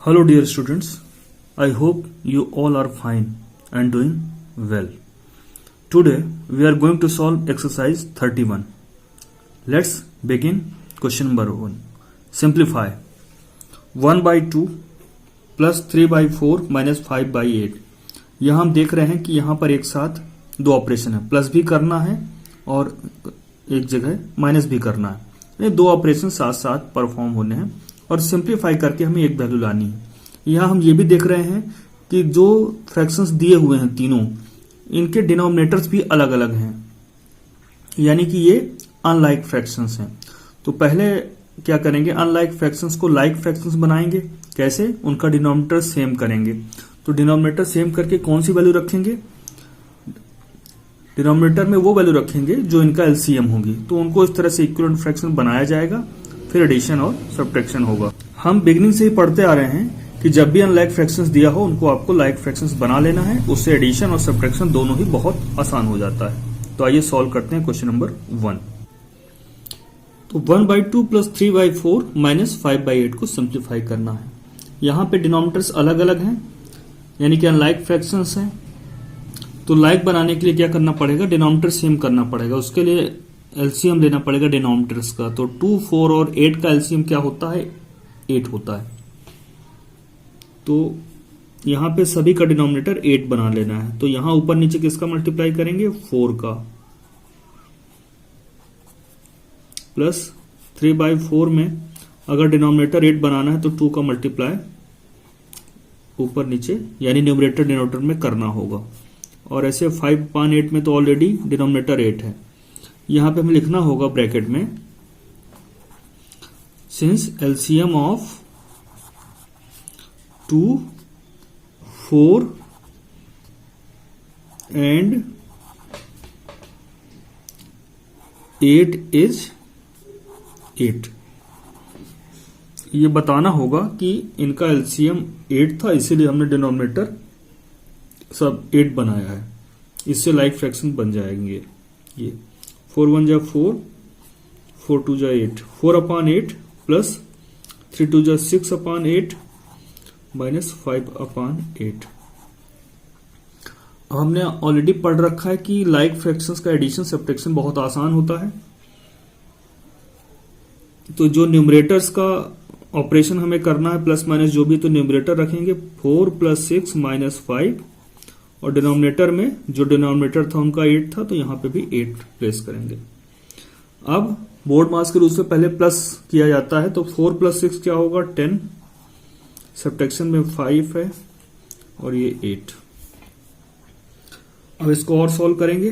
Hello dear students, I hope you all are fine and doing well. Today we are going to solve exercise 31. Let's begin question number 1. Simplify 1 by 2 plus 3 by 4 minus 5 by 8. यहाँ हम देख रहे हैं कि यहाँ पर एक साथ दो ऑपरेशन है, प्लस भी करना है और एक जगह माइनस भी करना है। ये दो ऑपरेशन साथ साथ परफॉर्म होने हैं और सिंप्लीफाई करके हमें एक वैल्यू लानी है। यहाँ हम ये भी देख रहे हैं कि जो फ्रैक्शंस दिए हुए हैं तीनों, इनके डिनोमिनेटर्स भी अलग अलग हैं, यानी कि ये अनलाइक फ्रैक्शंस हैं। तो पहले क्या करेंगे, अनलाइक फ्रैक्शंस को लाइक फ्रैक्शंस बनाएंगे। कैसे? उनका डिनोमिनेटर सेम करेंगे। तो डिनोमिनेटर सेम करके कौन सी वैल्यू रखेंगे? डिनोमिनेटर में वो वैल्यू रखेंगे जो इनका एलसीएम होगी। तो उनको इस तरह से इक्विवेलेंट फ्रैक्शन बनाया जाएगा, फिर एडिशन और सब्ट्रैक्शन होगा। हम बिगिनिंग से ही पढ़ते आ रहे हैं कि जब भी अनलाइक फ्रैक्शंस दिया हो उनको आपको लाइक फ्रैक्शंस बना लेना है, उससे एडिशन और सब्ट्रैक्शन दोनों ही बहुत आसान हो जाता है। तो आइए सॉल्व करते हैं क्वेश्चन नंबर 1। तो 1 by 2 plus 3 by 4 minus 5 by 8 को सिंप्लीफाई करना है। यहाँ पे डिनोमिनेटर्स अलग अलग हैं, यानी कि अनलाइक फ्रैक्शंस हैं। तो लाइक बनाने के लिए क्या करना पड़ेगा? डिनोमिनेटर सेम करना पड़ेगा। उसके लिए एलसीएम लेना पड़ेगा डिनोमिनेटर्स का। तो 2, 4 और 8 का एलसीएम क्या होता है? 8 होता है। तो यहां पे सभी का डिनोमिनेटर 8 बना लेना है। तो यहां ऊपर नीचे किसका मल्टीप्लाई करेंगे? 4 का, प्लस 3 by 4 में अगर डिनोमिनेटर 8 बनाना है तो 2 का मल्टीप्लाई ऊपर नीचे यानी न्यूमरेटर डिनोमिनेटर में करना होगा। और ऐसे 5/8 में तो ऑलरेडी डिनोमिनेटर 8 है। यहां पे हमें लिखना होगा ब्रैकेट में, since LCM of 2, 4 and 8 is 8। ये बताना होगा कि इनका एलसीएम 8 था, इसीलिए हमने डिनोमिनेटर सब 8 बनाया है। इससे लाइक फ्रैक्शन बन जाएंगे ये 4 1 जा 4, 4 2 जा 8, 4/8 प्लस 3 2 जा 6/8 माइनस 5/8। अब हमने ऑलरेडी पढ़ रखा है कि लाइक फ्रैक्शंस का एडिशन सब्ट्रैक्शन बहुत आसान होता है। तो जो न्यूमरेटर्स का ऑपरेशन हमें करना है, प्लस माइनस जो भी, तो न्यूमरेटर रखेंगे 4 + 6 - 5 और डिनोमिनेटर में जो डिनोमिनेटर था उनका 8 था, तो यहां पे भी 8 प्लेस करेंगे। अब बोर्ड मास के रूप से पहले प्लस किया जाता है। तो 4 + 6 क्या होगा? 10, सब्ट्रैक्शन में 5 है और ये 8। अब इसको और सॉल्व करेंगे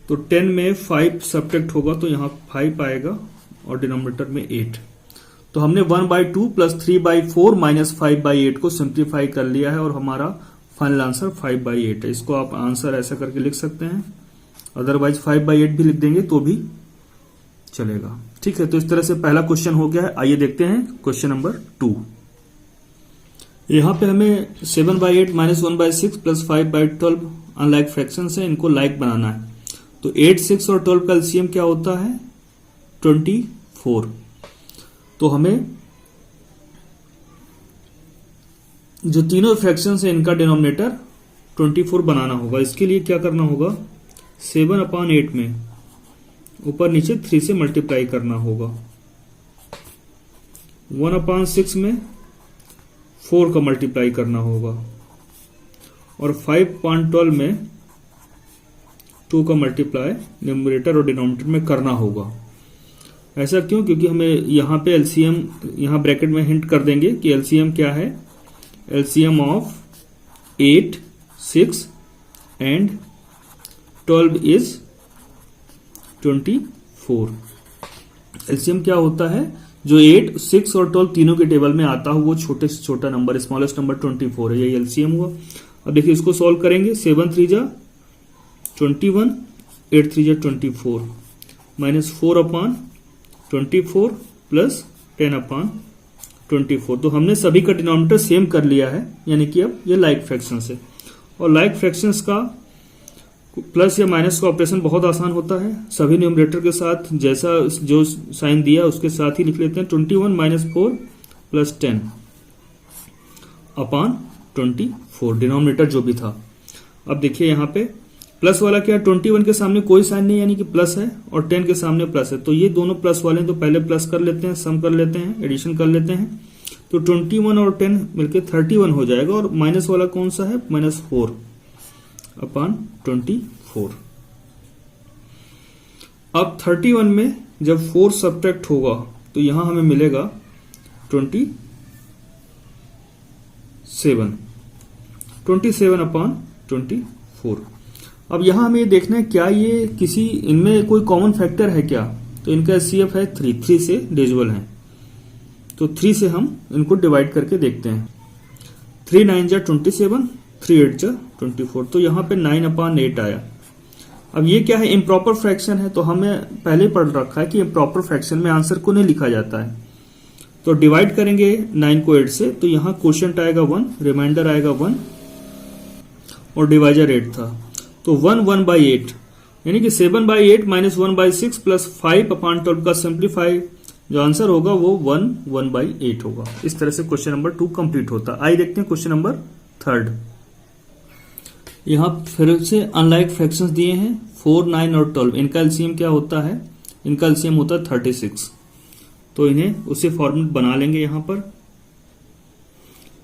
तो 10 में 5 सब्ट्रैक्ट होगा तो यहां 5 आएगा और डिनोमिनेटर में 8। तो हमने 1 by 2 plus 3 by 4 minus 5 by 8 को सिंप्लीफाई कर लिया है और हमारा फाइनल आंसर 5 by 8 है। इसको आप आंसर ऐसा करके लिख सकते हैं, अदरवाइज 5 by 8 भी लिख देंगे तो भी चलेगा। ठीक है, तो इस तरह से पहला क्वेश्चन हो गया है। आइए देखते हैं क्वेश्चन नंबर 2। यहां पे हमें 7 by 8 minus 1 by 6 plus 5 by 12 unlike fraction है, इनको लाइक बनाना है। तो 8, 6 और 12 का एलसीएम क्या होता है? 24। तो हमें जो तीनों फ्रैक्शंस है इनका डिनोमिनेटर 24 बनाना होगा। इसके लिए क्या करना होगा? 7/8 में ऊपर नीचे 3 से मल्टीप्लाई करना होगा। 1/6 में 4 का मल्टीप्लाई करना होगा और 5/12 में 2 का मल्टीप्लाई न्यूमरेटर और डिनोमिनेटर में करना होगा। ऐसा क्यों? क्योंकि हमें यहाँ पे एलसीएम, यहाँ ब्रैकेट में हिंट कर देंगे कि एलसीएम क्या है। LCM of 8, 6 and 12 is 24। LCM क्या होता है? जो 8, 6 और 12 तीनों के टेबल में आता हो वो छोटे से छोटा नंबर, स्मॉलेस्ट नंबर 24 है। यही एलसीएम हुआ। अब देखिए इसको सॉल्व करेंगे। 7 3 जा 21, 8 3 जा 24 माइनस 4/24 प्लस 10/24। तो हमने सभी का डिनोमिनेटर सेम कर लिया है, यानी कि अब ये लाइक फ्रैक्शंस है। और लाइक फ्रैक्शंस का प्लस या माइनस का ऑपरेशन बहुत आसान होता है। सभी न्यूमरेटर के साथ जैसा जो साइन दिया उसके साथ ही लिख लेते हैं। 21 - 4 + 10 अपॉन 24, डिनोमिनेटर जो भी था। अब देखिए यहाँ पे प्लस वाला क्या, 21 के सामने कोई साइन नहीं यानी कि प्लस है, और 10 के सामने प्लस है, तो ये दोनों प्लस वाले हैं, तो पहले प्लस कर लेते हैं, सम कर लेते हैं, एडिशन कर लेते हैं। तो 21 और 10 मिलके 31 हो जाएगा, और माइनस वाला कौन सा है, -4 अपॉन 24। अब 31 में जब 4 सब्ट्रैक्ट होगा तो यहां हमें मिलेगा 27 अपॉन 24। अब यहां हमें ये देखना है क्या ये किसी इनमें कोई कॉमन फैक्टर है क्या, तो इनका एचसीएफ है 3 से डिविजिबल है, तो 3 से हम इनको डिवाइड करके देखते हैं। 3 9 जा 27, 3 8 जा 24, तो यहां पे 9/8 आया। अब ये क्या है, इम्प्रॉपर फ्रैक्शन है, तो हमें पहले ही पढ़ रखा है कि इम्प्रॉपर फ्रैक्शन में आंसर को नहीं लिखा जाता है। तो डिवाइड करेंगे 9 को 8 से, तो यहां क्वोशिएंट आएगा 1, रिमाइंडर आएगा 1 और डिवाइजर 8 था, तो 1/8 यानी कि 7/8 - 1/6 प्लस 5/12 का सिंप्लीफाई जो आंसर होगा वो 1/8 होगा। इस तरह से क्वेश्चन नंबर 2 कंप्लीट होता। आइए देखते हैं क्वेश्चन नंबर 3। यहां फिर से अनलाइक फ्रैक्शंस दिए हैं 4, 9 और 12। इनका एलसीएम क्या होता है, इनका एलसीएम होता है 36, तो इन्हें उसी फॉर्मेट बना लेंगे। यहां पर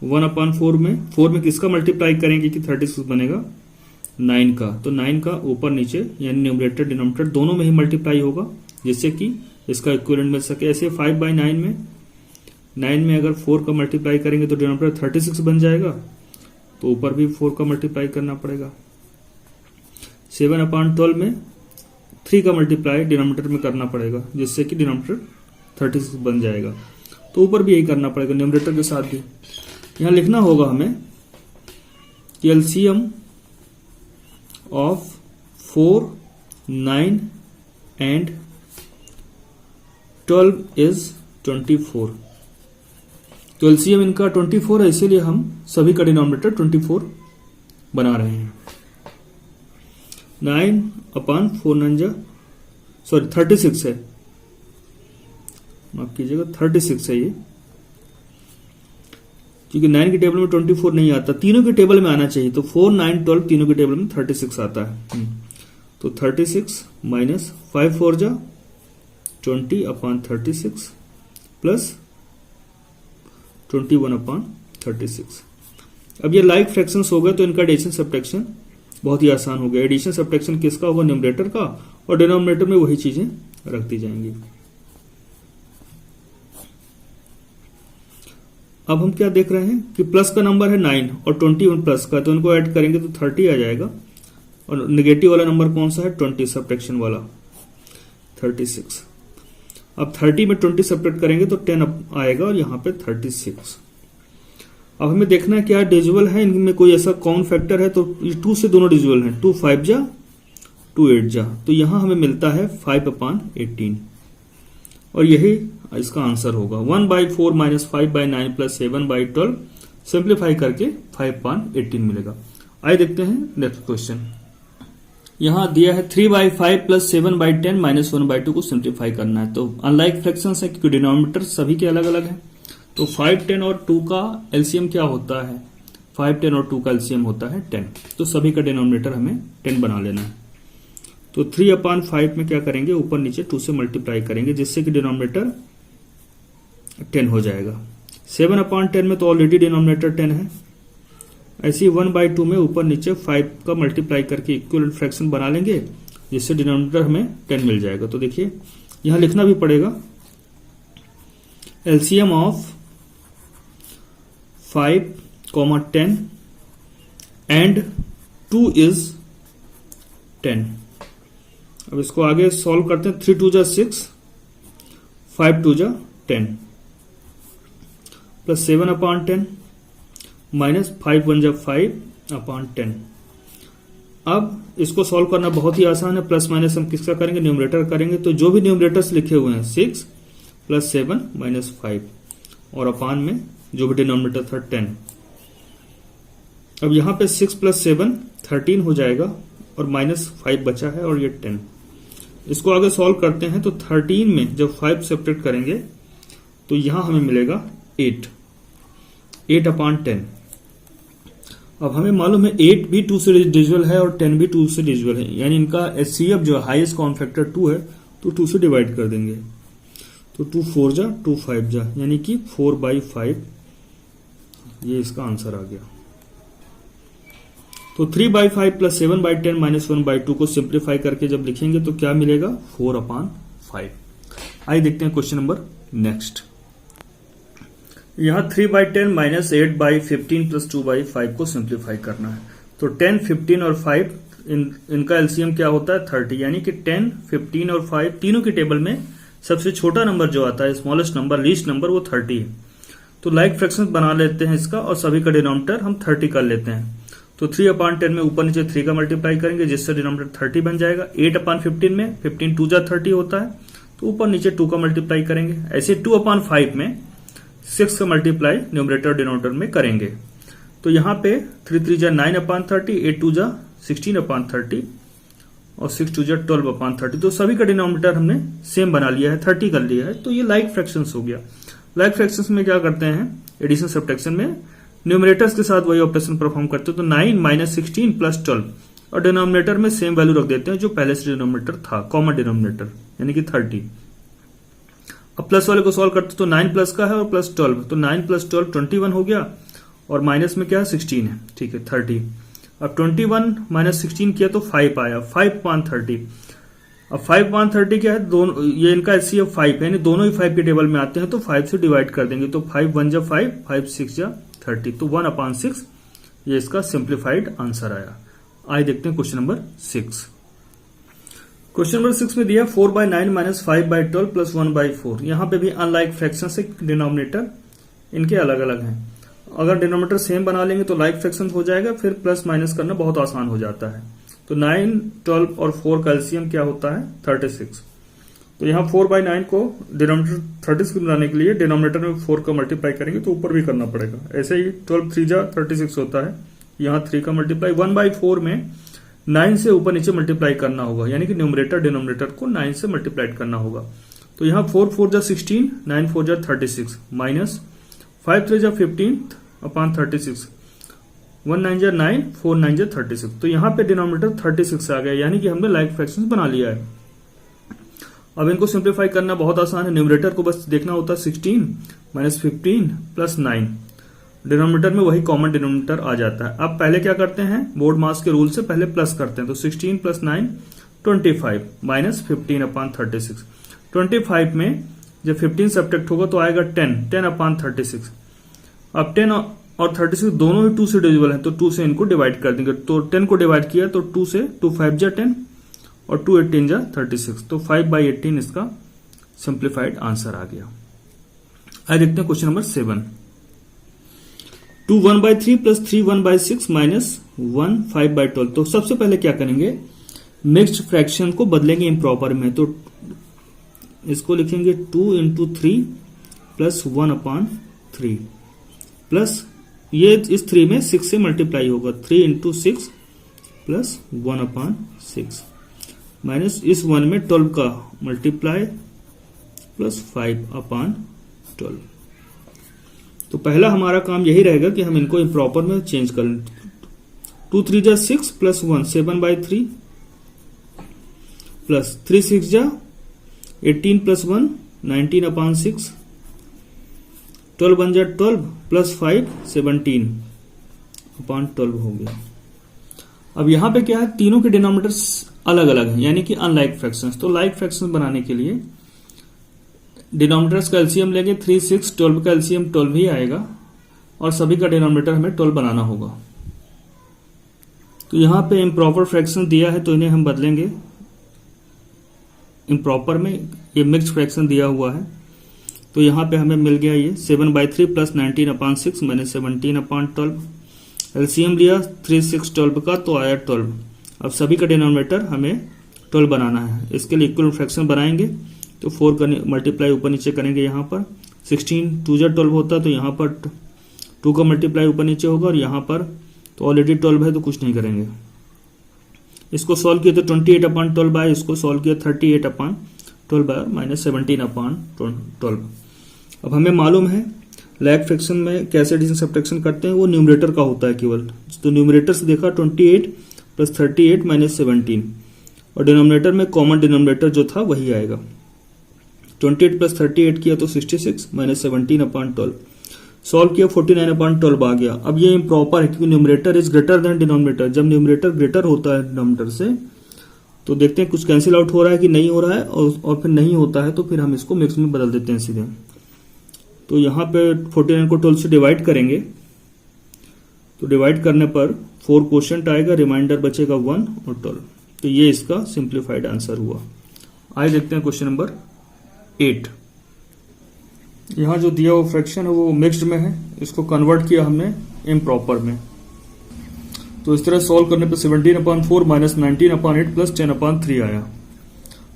1/4 में 4 में किसका मल्टीप्लाई करेंगे कि 36 बनेगा, 9 का, तो 9 का ऊपर नीचे यानी न्यूमरेटर डिनोमिनेटर दोनों में ही मल्टीप्लाई होगा, जिससे कि इसका इक्विवेलेंट मिल सके। ऐसे 5/9 में 9 में अगर 4 का मल्टीप्लाई करेंगे तो डिनोमिनेटर 36 बन जाएगा, तो ऊपर भी 4 का मल्टीप्लाई करना पड़ेगा। 7/12 में 3 का मल्टीप्लाई डिनोमिनेटर में करना पड़ेगा, जिससे कि डिनोमिनेटर 36 बन जाएगा, तो ऊपर भी यही करना पड़ेगा न्यूमरेटर के साथ भी। यहां लिखना होगा हमें कि एलसीएम ऑफ 4, 9 एंड 12 इज 24। तो एलसीएम इनका 24 है, इसीलिए हम सभी का डिनोमिनेटर 24 बना रहे हैं। 9/4 9 जा 36 है, माफ कीजिएगा 36 है ये, क्योंकि 9 के टेबल में 24 नहीं आता, तीनों के टेबल में आना चाहिए, तो 4, 9, 12 तीनों के टेबल में 36 आता है। तो 36 माइनस 5 4 जा 20/36 प्लस 21/36। अब ये लाइक फ्रैक्शंस हो गए, तो इनका एडिशन सब्ट्रैक्शन बहुत ही आसान हो गया। एडिशन सब्ट्रैक्शन किसका होगा, न्यूमरेटर का, और डिनोमिनेटर में वही चीजें रख दी जाएंगी। अब हम क्या देख रहे हैं कि प्लस का नंबर है 9 और 21 प्लस का, तो इनको ऐड करेंगे तो 30 आ जाएगा, और नेगेटिव वाला नंबर कौन सा है, 20 सब्ट्रैक्शन वाला 36। अब 30 में 20 सब्ट्रैक्ट करेंगे तो 10 आएगा, और यहां पे 36। अब हमें देखना है क्या डिविजिबल है, इनमें कोई ऐसा कॉमन फैक्टर है, तो 2 से दोनों डिविजिबल हैं, 2 5 जा 2 8 जा, तो यहां हमें मिलता है 5/18, और यही इसका आंसर होगा। 1/4 - 5/9 प्लस 7/12 सिंप्लीफाई करके 5/18 मिलेगा। आइए देखते हैं नेक्स्ट क्वेश्चन। यहां दिया है 3/5 प्लस 7/10 माइनस 1/2 को सिंप्लीफाई करना है। तो अनलाइक फ्रैक्शंस है क्योंकि डिनोमिनेटर सभी के अलग अलग है। तो 5, 10 और 2 का एलसीएम क्या होता है, 5, 10 और 2 का एलसीएम होता है 10, तो सभी का डिनोमिनेटर हमें 10 बना लेना है। तो 3/5 में क्या करेंगे, ऊपर नीचे 2 से मल्टीप्लाई करेंगे, जिससे कि डिनोमिनेटर 10 हो जाएगा। 7/10 में तो ऑलरेडी डिनोमिनेटर 10 है। ऐसे ही 1/2 में ऊपर नीचे 5 का मल्टीप्लाई करके इक्विवेलेंट फ्रैक्शन बना लेंगे, जिससे डिनोमिनेटर हमें 10 मिल जाएगा। तो देखिए यहां लिखना भी पड़ेगा एलसीएम ऑफ 5, 10 एंड 2 इज 10। अब इसको आगे सॉल्व करते हैं। 3 2 जा 6, 5 2 जा 10 प्लस 7/10 माइनस 5 1 जा 5/10। अब इसको सॉल्व करना बहुत ही आसान है। प्लस माइनस हम किसका करेंगे, न्यूमरेटर करेंगे। तो जो भी न्यूमरेटर्स लिखे हुए हैं 6 प्लस 7 माइनस 5, और अपान में जो भी डिनोमिनेटर था 10। अब यहां पे 6 प्लस 7 13 हो जाएगा, और माइनस 5 बचा है, और ये 10। इसको आगे सॉल्व करते हैं। तो 13 में जब 5 सब्ट्रैक्ट करेंगे तो यहां हमें मिलेगा 8/10। अब हमें मालूम है 8 भी 2 से डिविजिबल है और 10 भी 2 से डिविजिबल है, यानी इनका HCF जो हाईएस्ट कॉमन फैक्टर 2 है तो 2 से डिवाइड कर देंगे। तो 2 4 जा 2 5 जा, यानी कि 4/5, ये इसका आंसर आ गया। तो 3/5 प्लस 7/10 माइनस 1/2 को सिंप्लीफाई करके जब लिखेंगे तो क्या मिलेगा 4/5। आइए देखते हैं क्वेश्चन नंबर नेक्स्ट। यहां 3/10 माइनस 8/15 प्लस 2/5 को सिंप्लीफाई करना है। तो 10, 15 और 5 इनका एलसीएम क्या होता है 30, यानी कि 10, 15 और 5 तीनों की टेबल में सबसे छोटा नंबर जो आता है, स्मॉलेस्ट नंबर, लीस्ट नंबर, वो 30 है। तो लाइक फ्रैक्शन बना लेते हैं इसका और सभी का डिनोमिनेटर हम 30 कर लेते हैं। तो 3/10 में ऊपर नीचे 3 का मल्टीप्लाई करेंगे जिससे डिनोमिनेटर 30 बन जाएगा। 8/15 में 15 2 जा 30 होता है, तो ऊपर नीचे 2 का मल्टीप्लाई करेंगे। ऐसे 2/5 में 6 का मल्टीप्लाई न्यूमरेटर डिनोमिनेटर में करेंगे। तो यहां पे 3 3 जा 9/30, 8 2 जा 16/30 और 6 2 जा 12/30। तो सभी का डिनोमिनेटर हमने सेम बना लिया है, 30 कर लिया है। तो ये लाइक फ्रैक्शंस हो गया। लाइक फ्रैक्शंस में क्या करते हैं, एडिशन सब्ट्रैक्शन में न्यूमरेटर्स के साथ वही ऑपरेशन परफॉर्म करते हैं। तो 9 माइनस 16 प्लस 12 और डिनोमिनेटर में सेम वैल्यू रख देते हैं जो पहले से डिनोमिनेटर था, कॉमन डिनोमिनेटर, यानी कि 30। अब प्लस वाले को सॉल्व करते तो 9 प्लस का है और प्लस 12, तो 9 प्लस 12 21 हो गया और माइनस में क्या है 16 है, ठीक है 30। अब 21 माइनस 16 किया तो 5 आया, 5/30। अब 5/30 क्या है, दोनों ये इनका HCF 5 है, यानी दोनों ही 5 के टेबल में आते हैं, तो 5 से डिवाइड कर देंगे। तो 5 1 जा 5, 5 6 जा 30, तो 1/6 ये इसका सिंप्लीफाइड आंसर आया। आइए देखते हैं क्वेश्चन नंबर 6। क्वेश्चन नंबर 6 में दिया 4/9 माइनस 5/12 प्लस 1/4। यहां पे भी अनलाइक फ्रैक्शन से डिनोमिनेटर इनके अलग अलग हैं। अगर डिनोमिनेटर सेम बना लेंगे तो लाइक फ्रैक्शन हो जाएगा, फिर प्लस माइनस करना बहुत आसान हो जाता है। तो 9, 12 और 4 का एलसीएम क्या होता है 36। तो यहाँ 4/9 को डिनोमिनेटर 36 बनाने के लिए डिनोमिनेटर में 4 का मल्टीप्लाई करेंगे तो ऊपर भी करना पड़ेगा। ऐसे ही 12 3 जा 36 होता है, यहाँ 3 का मल्टीप्लाई 1/4 में 9 से ऊपर नीचे मल्टीप्लाई करना होगा, यानी कि न्यूमरेटर डिनोमिनेटर को 9 से मल्टीप्लाई करना होगा। तो यहाँ 4 4 जा 16, 9 4 जा 36 माइनस 5 3 जा 15/36, 1 9 जा 9, 4 9 जा 36। तो यहाँ पे डिनोमिनेटर 36 आ गया, यानी कि हमने लाइक फ्रैक्शंस बना लिया है। अब इनको सिंप्लीफाई करना बहुत आसान है। न्यूमरेटर को बस देखना होता है 16 माइनस 15 प्लस 9, डिनोमिनेटर में वही कॉमन डिनोमिनेटर आ जाता है। अब पहले क्या करते हैं, बोर्ड मास के रूल से पहले प्लस करते हैं। तो 16 प्लस 9 25 माइनस 15/36। 25 में जब 15 सब्ट्रैक्ट होगा तो आएगा 10/36। अब 10 और 36 दोनों ही 2 से डिविजिबल है, तो 2 से इनको डिवाइड कर देंगे। तो 10 को डिवाइड किया तो 2 से 2 5 जा 10 और 2 18 जा 36, तो 5/18 इसका सिंप्लीफाइड आंसर आ गया। आइए देखते हैं क्वेश्चन नंबर 7। 2 1/3 plus 3 1/6 minus 1 5/12। तो सबसे पहले क्या करेंगे, मिक्स्ड फ्रैक्शन को बदलेंगे इम्प्रॉपर में। तो इसको लिखेंगे 2 × 3 प्लस 1/3 प्लस ये इस 3 में 6 से मल्टीप्लाई होगा, 3 × 6 प्लस 1/6 माइनस इस 1 में 12 का मल्टीप्लाई प्लस 5/12। तो पहला हमारा काम यही रहेगा कि हम इनको इम्प्रॉपर में चेंज कर लें। 2 3 जा 6 प्लस 1 7/3 प्लस 3 6 जा 18 प्लस 1 19/6, 12 1 जा 12 प्लस 5 17/12 हो गया। अब यहां पे क्या है, तीनों के डिनोमिनेटर्स अलग अलग हैं, यानी कि अनलाइक फ्रैक्शंस। तो लाइक फ्रैक्शंस बनाने के लिए डिनोमिनेटर्स का एलसीएम लेंगे 3 6, 12 का एलसीएम 12 ही आएगा और सभी का डिनोमिनेटर हमें 12 बनाना होगा। तो यहां पे इम्प्रॉपर फ्रैक्शन दिया है तो इन्हें हम बदलेंगे इम्प्रॉपर में। ये मिक्स्ड फ्रैक्शन दिया हुआ है तो यहां पे हमें मिल गया ये 7/3 प्लस 19/6 माइनस 17/12। एलसीएम लिया 3 6 12 का तो आया 12। अब सभी का डिनोमिनेटर हमें 12 बनाना है। इसके लिए इक्वल फ्रैक्शन बनाएंगे तो 4 का मल्टीप्लाई ऊपर नीचे करेंगे। यहाँ पर 16 2 जा 12 होता है तो यहाँ पर 2 का मल्टीप्लाई ऊपर नीचे होगा और यहाँ पर तो ऑलरेडी 12 है तो कुछ नहीं करेंगे। इसको सॉल्व किया तो 28/12 आया, इसको सॉल्व किया 38/12 आया माइनस 17/12। अब हमें मालूम है लैग फ्रैक्शन में कैसे एडिशन सब्ट्रैक्शन करते हैं, वो न्यूमरेटर का होता है केवल। तो न्यूमरेटर से देखा 28 प्लस 38 माइनस 17, और डिनोमिनेटर में कॉमन डिनोमिनेटर जो था वही आएगा। 28 प्लस 38 किया तो 66 माइनस 17/12, सॉल्व किया 49/12 आ गया। अब ये इम्प्रॉपर है क्योंकि numerator is greater than denominator. जब न्यूमरेटर ग्रेटर होता है डिनोमिनेटर से तो देखते हैं कुछ कैंसिल आउट हो रहा है कि नहीं हो रहा है, और फिर नहीं होता है तो फिर हम इसको मिक्स में बदल देते हैं सीधे। तो यहाँ पे 49 को 12 से डिवाइड करेंगे, तो डिवाइड करने पर 4 क्वोशंट आएगा, रिमाइंडर बचेगा 1 और 12। तो ये इसका सिंप्लीफाइड आंसर हुआ। आइए देखते हैं क्वेश्चन नंबर 8। यहाँ जो दिया हुआ फ्रैक्शन है वो मिक्स्ड में है, इसको कन्वर्ट किया हमने इम्प्रॉपर में। तो इस तरह सॉल्व करने पे 17/4 माइनस 19/8 प्लस 10/3 आया।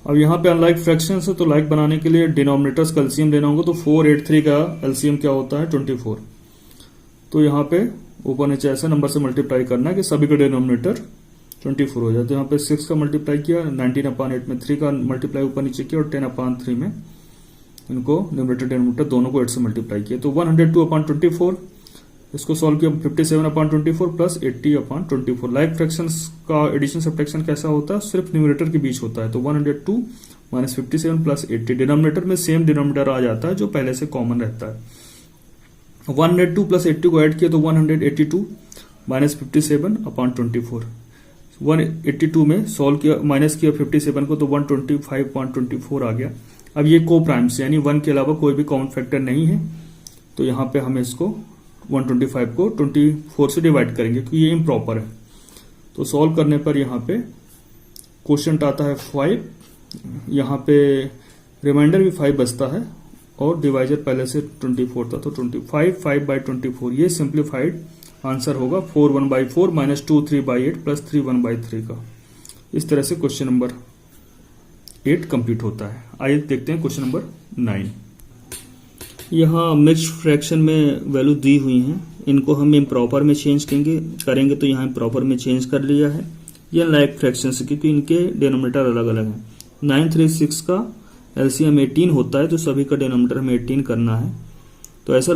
अब यहाँ पे अनलाइक फ्रैक्शन है तो लाइक बनाने के लिए डिनोमिनेटर्स का एलसीएम लेना होगा। तो 483 का एलसीएम क्या होता है 24। तो यहाँ पे ऊपर नीचे ऐसे नंबर से मल्टीप्लाई करना है कि सभी का डिनोमिनेटर 24 हो जाए। तो यहाँ पे 6 का मल्टीप्लाई किया, 19/8 में 3 का मल्टीप्लाई ऊपर नीचे किया, और 10/3 में इनको न्यूमरेटर डिनोमिनेटर दोनों को 8 से मल्टीप्लाई किया। तो 102/24, इसको सॉल्व किया 57/24 प्लस 80/24। लाइक फ्रैक्शंस का एडिशन सब्ट्रैक्शन कैसा होता है, सिर्फ न्यूमरेटर के बीच होता है। तो 102 माइनस 57 प्लस 80, डिनोमिनेटर में सेम डिनोमिनेटर आ जाता है जो पहले से कॉमन रहता है। 102 प्लस 80 को ऐड किया तो 182 माइनस 57/24। 182 में सॉल्व किया, माइनस किया 57 को, तो 125/24 आ गया। अब ये को प्राइम्स यानी 1 के अलावा कोई भी कॉमन फैक्टर नहीं है, तो यहाँ पे हमें इसको 125 को 24 से डिवाइड करेंगे क्योंकि ये इम्प्रॉपर है। तो सॉल्व करने पर यहाँ पे क्वोशंट आता है 5, यहाँ पे रिमाइंडर भी 5 बचता है, और डिवाइजर पहले से 24 था तो 25 5/24। ये सिंप्लीफाइड आंसर होगा 4 1/4 माइनस 2 3/8 प्लस 3 1/3 का। इस तरह से क्वेश्चन नंबर 8 कंप्लीट होता है। आइए देखते हैं क्वेश्चन नंबर 9। यहाँ मिक्स्ड फ्रैक्शन में वैल्यू दी हुई हैं, इनको हम इम्प्रॉपर में चेंज करेंगे तो यहाँ इम्प्रॉपर में चेंज कर लिया है। ये लाइक फ्रैक्शन से क्योंकि इनके डिनोमिनेटर अलग अलग हैं। 936 का एलसीएम 18 होता है, तो सभी का डिनोमिनेटर हमें 18 करना है। तो ऐसा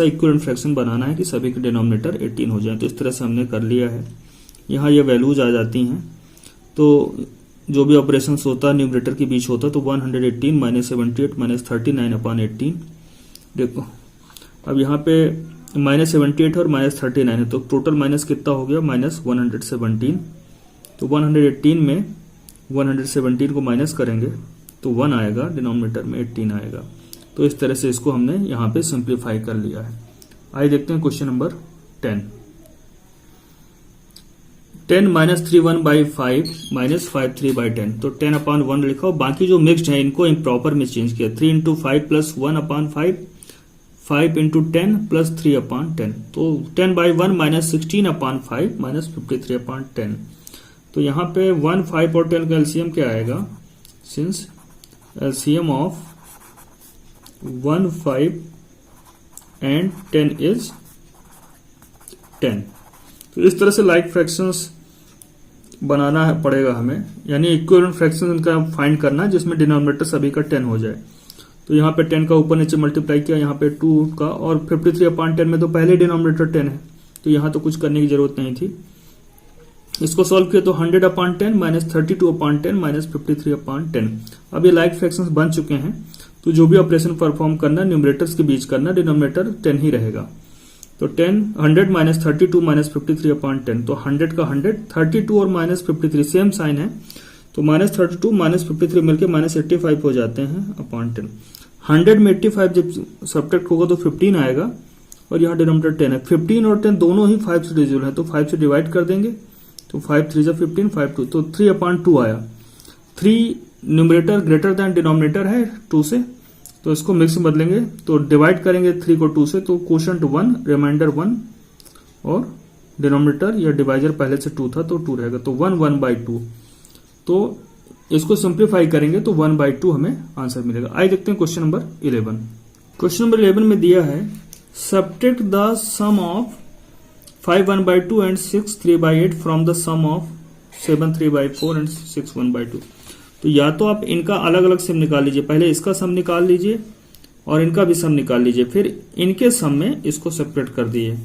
इक्विवेलेंट फ्रैक्शन बनाना है कि सभी के डिनोमिनेटर 18 हो जाए। तो इस तरह से हमने कर लिया है। यहाँ ये वैल्यूज आ जाती हैं, तो जो भी ऑपरेशंस होता है न्यूमरेटर के बीच होता है। तो 118 माइनस 78 माइनस 39/18। देखो अब यहाँ पे माइनस 78 और माइनस 39 है, तो टोटल माइनस कितना हो गया माइनस 117। तो 118 में 117 को माइनस करेंगे तो 1 आएगा, डिनोमिनेटर में 18 आएगा। तो इस तरह से इसको हमने यहाँ पे सिंप्लीफाई कर लिया है। आइए देखते हैं क्वेश्चन नंबर 10। 10 minus 3/1/5 minus 5/3/10। तो 10/1 लिखा, और बाकी जो मिक्स्ड है इनको इम्प्रॉपर में चेंज किया। 3 × 5 प्लस 1/5, 5 × 10 प्लस 3/10। तो 10/1 माइनस 16/5 माइनस 53/10। तो यहाँ पे 1, 5 और 10 का एलसीएम क्या आएगा, since LCM of 1, 5 and 10 is 10। तो इस तरह से लाइक फ्रैक्शंस बनाना पड़ेगा हमें, यानी इक्विवेलेंट फ्रैक्शन इनका फाइंड करना है जिसमें डिनोमिनेटर सभी का 10 हो जाए। तो यहाँ पे 10 का ऊपर नीचे मल्टीप्लाई किया, यहाँ पे 2 का, और 53/10 में तो पहले डिनोमिनेटर 10 है, तो यहाँ तो कुछ करने की जरूरत नहीं थी। इसको सॉल्व किया तो 100/10 माइनस 32/10 माइनस 53/10। अब ये लाइक फ्रैक्शंस बन चुके हैं, तो जो भी ऑपरेशन परफॉर्म करना न्यूमरेटर्स के बीच करना, डिनोमिनेटर 10 ही रहेगा। तो 100 माइनस 32 माइनस 53/10। तो 100 का 100, 32 और माइनस 53 सेम साइन है, तो माइनस 32 माइनस 53 मिलकर माइनस 85 हो जाते हैं /10। 100 में 85 जब सब्ट्रैक्ट होगा तो 15 आएगा, और यहाँ डिनोमिनेटर 10 है। 15 और 10 दोनों ही 5 से डिविजिबल है, तो 5 से डिवाइड कर देंगे, तो 5 3 15, 5 2, तो 3/2 आया। 3 न्यूमरेटर ग्रेटर देन डिनोमिनेटर है 2 से, तो इसको मिक्स में बदलेंगे, तो डिवाइड करेंगे 3 को 2 से, तो क्वोशंट 1, रिमाइंडर 1, और डिनोमिनेटर या डिवाइजर पहले से 2 था तो 2 रहेगा, तो 1 1/2। तो इसको सिंप्लीफाई करेंगे तो 1/2 हमें आंसर मिलेगा। आइए देखते हैं क्वेश्चन नंबर 11। क्वेश्चन नंबर 11 में दिया है subtract the sum of 5 1/2 and 6 3/8 from the sum of 7 3/4 and 6 1/2। तो या तो आप इनका अलग अलग सम निकाल लीजिए, पहले इसका सम निकाल लीजिए, और इनका भी सम निकाल लीजिए, फिर इनके सम में इसको सेपरेट कर दिए।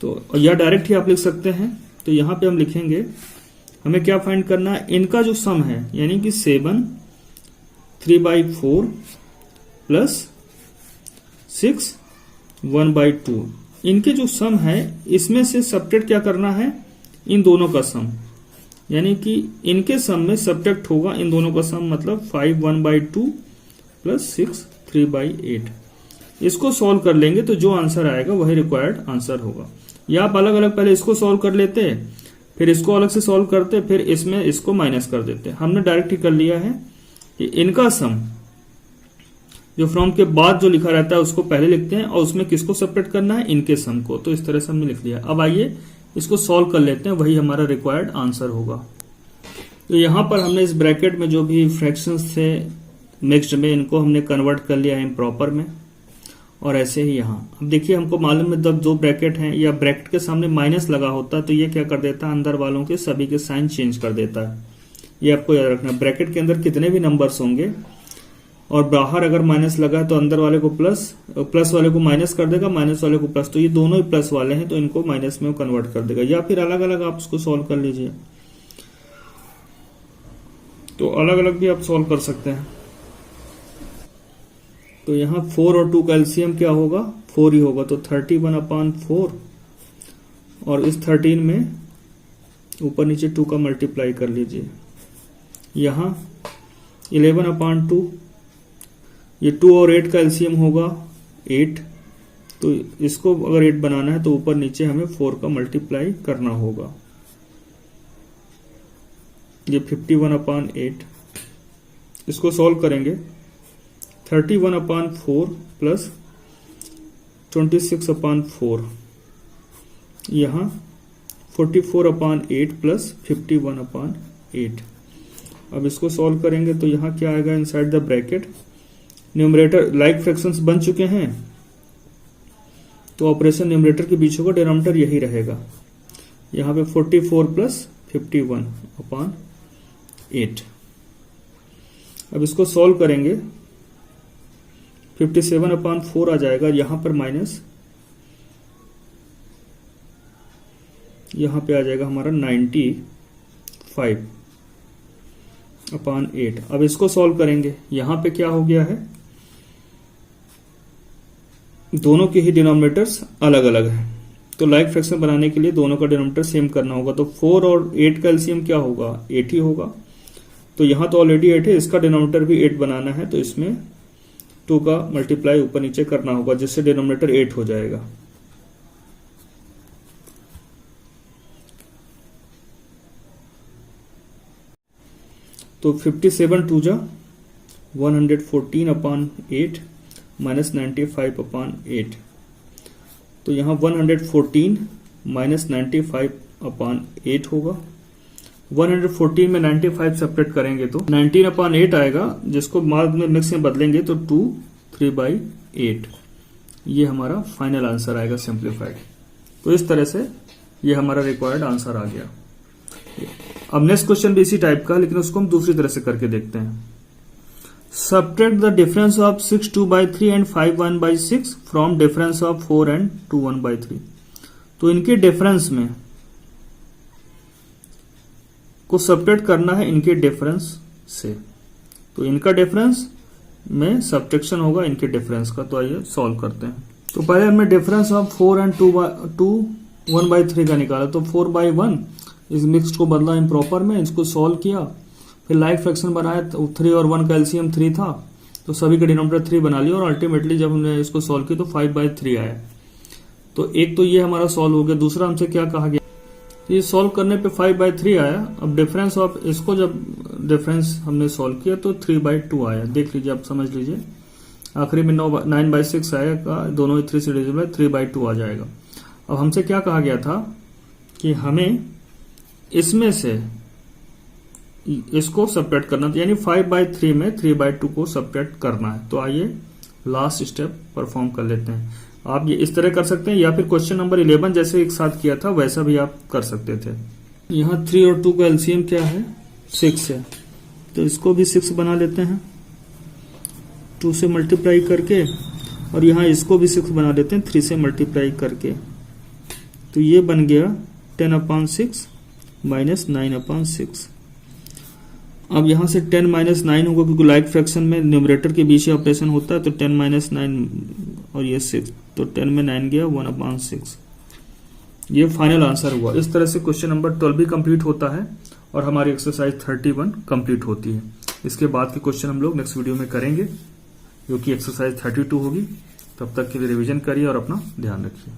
तो या डायरेक्ट ही आप लिख सकते हैं। तो यहां पे हम लिखेंगे हमें क्या फाइंड करना है, इनका जो सम है यानी कि 7 3/4 प्लस 6 1/2, इनके जो सम है इसमें से सब्ट्रैक्ट क्या करना है, इन दोनों का सम, यानी कि इनके सम में सब्ट्रैक्ट होगा इन दोनों का सम, मतलब 5 1/2 प्लस 6 3/8। इसको सॉल्व कर लेंगे तो जो आंसर आएगा वही रिक्वायर्ड आंसर होगा। या आप अलग अलग पहले इसको सॉल्व कर लेते, फिर इसको अलग से सॉल्व करते, फिर इसमें इसको माइनस कर देते। हमने डायरेक्ट ही कर लिया है कि इनका सम जो फ्रॉम के बाद जो लिखा रहता है उसको पहले लिखते हैं और उसमें किसको सेपरेट करना है, इनके सम को। तो इस तरह से हमने लिख लिया। अब आइए इसको सॉल्व कर लेते हैं, वही हमारा रिक्वायर्ड आंसर होगा। तो यहां पर हमने इस ब्रैकेट में जो भी फ्रैक्शंस थे मिक्स्ड में, इनको हमने कन्वर्ट कर लिया है इम्प्रॉपर में, और ऐसे ही यहाँ। अब देखिए हमको मालूम है जब दो ब्रैकेट हैं या ब्रैकेट के सामने माइनस लगा होता है तो ये क्या कर देता है, अंदर वालों के सभी के साइन चेंज कर देता है। ये आपको याद रखना, ब्रैकेट के अंदर कितने भी नंबर्स होंगे और बाहर अगर माइनस लगा है तो अंदर वाले को प्लस वाले को माइनस कर देगा, माइनस वाले को प्लस। तो ये दोनों ही प्लस वाले हैं तो इनको माइनस में कन्वर्ट कर देगा। या फिर अलग अलग आप इसको सॉल्व कर लीजिए, तो अलग अलग भी आप सॉल्व कर सकते हैं। तो यहां 4 और 2 का एलसीएम क्या होगा, 4 ही होगा। तो 31/4 और इस 13 में ऊपर नीचे 2 का मल्टीप्लाई कर लीजिए। यहां 11/2, ये 2 और 8 का एलसीएम होगा 8। तो इसको अगर 8 बनाना है तो ऊपर नीचे हमें 4 का मल्टीप्लाई करना होगा। ये 51/8। इसको सॉल्व करेंगे, 31/4 प्लस 26/4, यहां 44/8 प्लस 51/8। अब इसको सॉल्व करेंगे तो यहां क्या आएगा, inside the bracket numerator like fractions बन चुके हैं तो ऑपरेशन न्यूमरेटर के बीच होगा, डिनोमिनेटर यही रहेगा। यहां पे 44 प्लस 51/8। अब इसको सॉल्व करेंगे, 57/4 आ जाएगा, यहां पर माइनस, यहां पे आ जाएगा हमारा 95/8। अब इसको सॉल्व करेंगे, यहां पे क्या हो गया है, दोनों के ही डिनोमिनेटर्स अलग अलग हैं। तो लाइक फ्रैक्शन बनाने के लिए दोनों का डिनोमिनेटर सेम करना होगा। तो 4 और 8 का एलसीएम क्या होगा, 8 ही होगा। तो यहां तो ऑलरेडी 8 है, इसका डिनोमिनेटर भी 8 बनाना है, तो इसमें 2 का मल्टीप्लाई ऊपर नीचे करना होगा, जिससे डिनोमिनेटर 8 हो जाएगा। तो 57 जा 114/8 माइनस 95/8। तो यहां 114 माइनस 95/8 होगा। 114 में 95 सेपरेट करेंगे तो 19/8 आएगा, जिसको बाद में मिक्स में बदलेंगे तो 2 3/8। ये हमारा फाइनल आंसर आएगा सिंप्लीफाइड। तो इस तरह से ये हमारा रिक्वायर्ड आंसर आ गया। अब नेक्स्ट क्वेश्चन भी इसी टाइप का, लेकिन उसको हम दूसरी तरह से करके देखते हैं। Subtract the difference of 6 2/3 and 5 1/6 from difference of 4 and 2 1/3। तो इनके डिफरेंस में को सब्ट्रैक्ट करना है इनके डिफरेंस से। तो इनका डिफरेंस में सब्ट्रैक्शन होगा इनके डिफरेंस का। तो आइए सॉल्व करते हैं। तो पहले हमने डिफरेंस ऑफ 4 and 2 1/3 का निकाला। तो 4/1 इस मिक्स्ड को बदला इम्प्रॉपर में, इसको सॉल्व किया, फिर लाइक फ्रैक्शन बनाया। तो 3 और 1 का एलसीएम 3 था, तो सभी का डिनोमिनेटर 3 बना लिया, और अल्टीमेटली जब हमने इसको सॉल्व किया तो 5/3 आया। तो एक तो ये हमारा सॉल्व हो गया। दूसरा हमसे क्या कहा गया, ये सॉल्व करने पे 5/3 आया। अब डिफरेंस ऑफ इसको जब डिफरेंस हमने सॉल्व किया तो 3/2 आया। देख लीजिए, आप समझ लीजिए, आखिरी में 9/6 आएगा, दोनों ही 3 से डिविजिबल है, 3/2 आ जाएगा। अब हमसे क्या कहा गया था कि हमें इसमें से इसको सब्ट्रैक्ट करना था, यानी 5/3 में 3/2 को सब्ट्रैक्ट करना है। तो आइए लास्ट स्टेप परफॉर्म कर लेते हैं। आप ये इस तरह कर सकते हैं, या फिर क्वेश्चन नंबर 11 जैसे एक साथ किया था वैसा भी आप कर सकते थे। यहां 3 और 2 का एलसीएम क्या है, 6 है। तो इसको भी 6 बना लेते हैं। 2 से मल्टीप्लाई करके, और यहाँ इसको भी 6 बना देते हैं 3 से मल्टीप्लाई करके। तो ये बन गया 10/6 माइनस 9/6। अब यहाँ से 10 माइनस 9 होगा, क्योंकि लाइक फ्रैक्शन में न्यूमरेटर के बीच ही ऑपरेशन होता है। तो 10 माइनस 9 और ये 6, तो 10 में 9 गया 1/6। ये फाइनल आंसर हुआ। इस तरह से क्वेश्चन नंबर 12 भी कंप्लीट होता है और हमारी एक्सरसाइज 31 कंप्लीट होती है। इसके बाद के क्वेश्चन हम लोग नेक्स्ट वीडियो में करेंगे, जो कि एक्सरसाइज 32 होगी। तब तक के लिए रिवीजन करिए और अपना ध्यान रखिए।